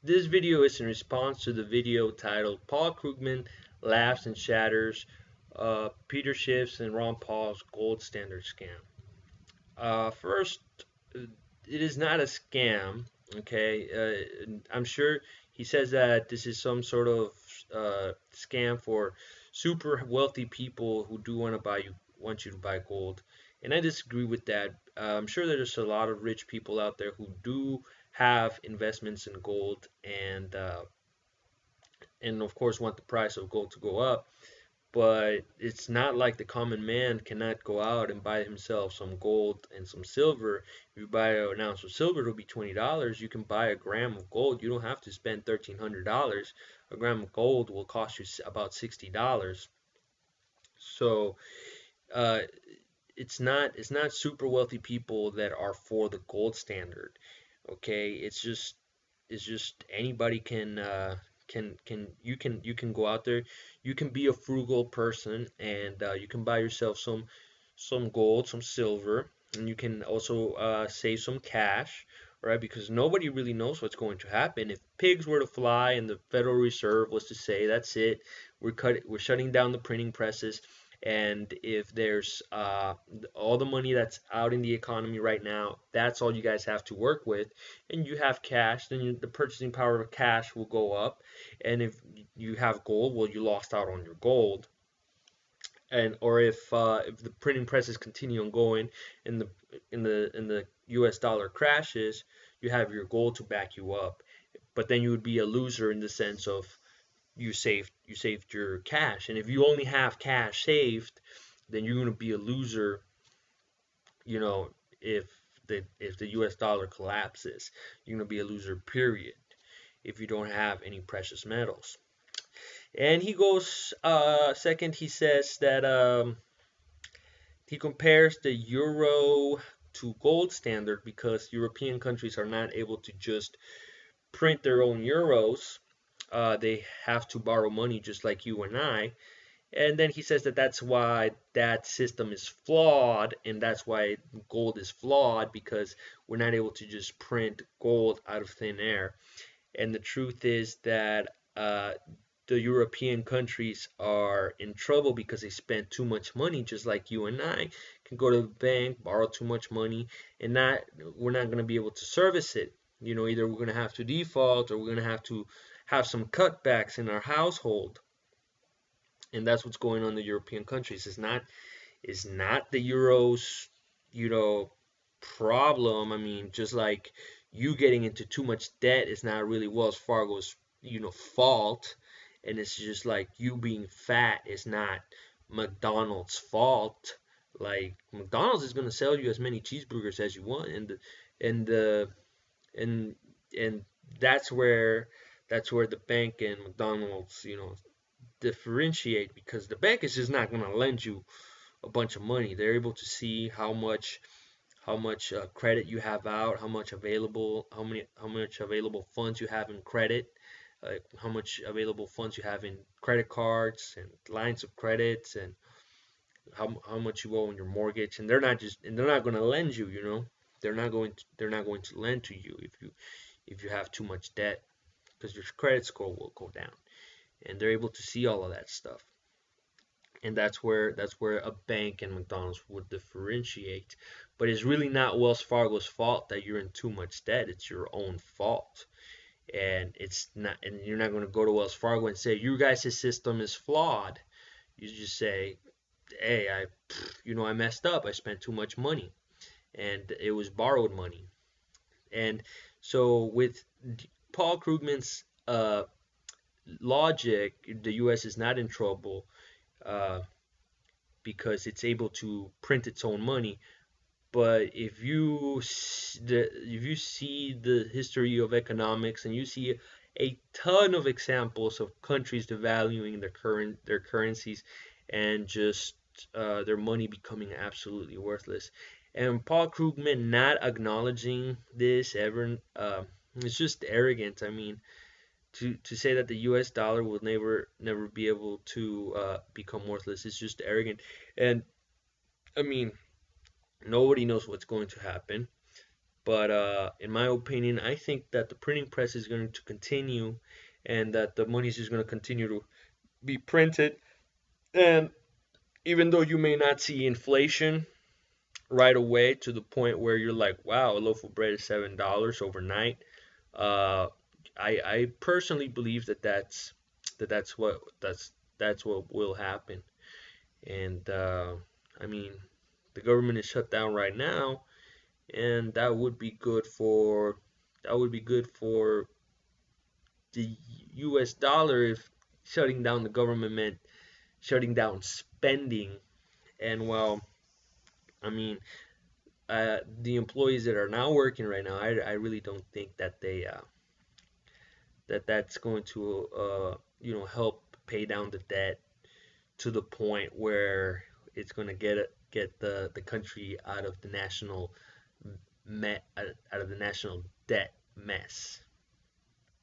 This video is in response to the video titled Paul Krugman Laughs and Shatters Peter Schiff's and Ron Paul's Gold Standard Scam. First, it is not a scam, okay? I'm sure he says that this is some sort of scam for super wealthy people who do want you to buy gold. And I disagree with that. I'm sure there's a lot of rich people out there who do have investments in gold and of course want the price of gold to go up, but it's not like the common man cannot go out and buy himself some gold and some silver. If you buy an ounce of silver, it'll be $20. You can buy a gram of gold. You don't have to spend $1,300. A gram of gold will cost you about $60. So uh, it's not super wealthy people that are for the gold standard. Okay, it's just anybody can go out there. You can be a frugal person and you can buy yourself some gold, some silver, and you can also save some cash, right? Because nobody really knows what's going to happen. If pigs were to fly and the Federal Reserve was to say, "That's it, we're shutting down the printing presses," and if there's all the money that's out in the economy right now, that's all you guys have to work with, and you have cash, then the purchasing power of cash will go up. And if you have gold, well, you lost out on your gold. And or if the printing presses continue on going and the U.S. dollar crashes, you have your gold to back you up. But then you would be a loser in the sense of you saved your cash. And if you only have cash saved, then you're going to be a loser, you know, if the US dollar collapses. You're going to be a loser, period, if you don't have any precious metals. And he goes second, he says that he compares the euro to gold standard because European countries are not able to just print their own euros. They have to borrow money just like you and I. And then he says that that's why that system is flawed, and that's why gold is flawed because we're not able to just print gold out of thin air. And the truth is that the European countries are in trouble because they spend too much money, just like you and I can go to the bank, borrow too much money, and not we're not going to be able to service it. Either we're going to have to default or we're going to have some cutbacks in our household, and that's what's going on in the European countries. It's not the euros, you know, problem. I mean, just like you getting into too much debt is not really Wells Fargo's, fault, and it's just like you being fat is not McDonald's fault. Like McDonald's is gonna sell you as many cheeseburgers as you want, and and and that's where the bank and McDonald's, differentiate, because the bank is just not gonna lend you a bunch of money. They're able to see how much credit you have out, how much available funds you have in credit, how much available funds you have in credit cards and lines of credits, and how much you owe on your mortgage. And they're not going to lend you. They're not going to lend to you if you have too much debt, because your credit score will go down. And they're able to see all of that stuff. And that's where a bank and McDonald's would differentiate. But it's really not Wells Fargo's fault that you're in too much debt. It's your own fault. And you're not going to go to Wells Fargo and say you guys' system is flawed. You just say, hey, I messed up. I spent too much money, and it was borrowed money. And so with Paul Krugman's logic, the U.S. is not in trouble uh, because it's able to print its own money. But if you see the history of economics, and you see a ton of examples of countries devaluing their currencies, and just their money becoming absolutely worthless. And Paul Krugman not acknowledging this ever, it's just arrogant. I mean, to say that the U.S. dollar will never be able to become worthless is just arrogant. And I mean, nobody knows what's going to happen. But in my opinion, I think that the printing press is going to continue, and that the money is just going to continue to be printed. And even though you may not see inflation right away to the point where you're like, wow, a loaf of bread is $7 overnight. Uh, I personally believe that that's what will happen. And I mean, the government is shut down right now, and that would be good for the U.S. dollar if shutting down the government meant shutting down spending. And well, I mean, the employees that are now working right now, I really don't think that that's going to help pay down the debt to the point where it's going to get the country out of the national out of the national debt mess.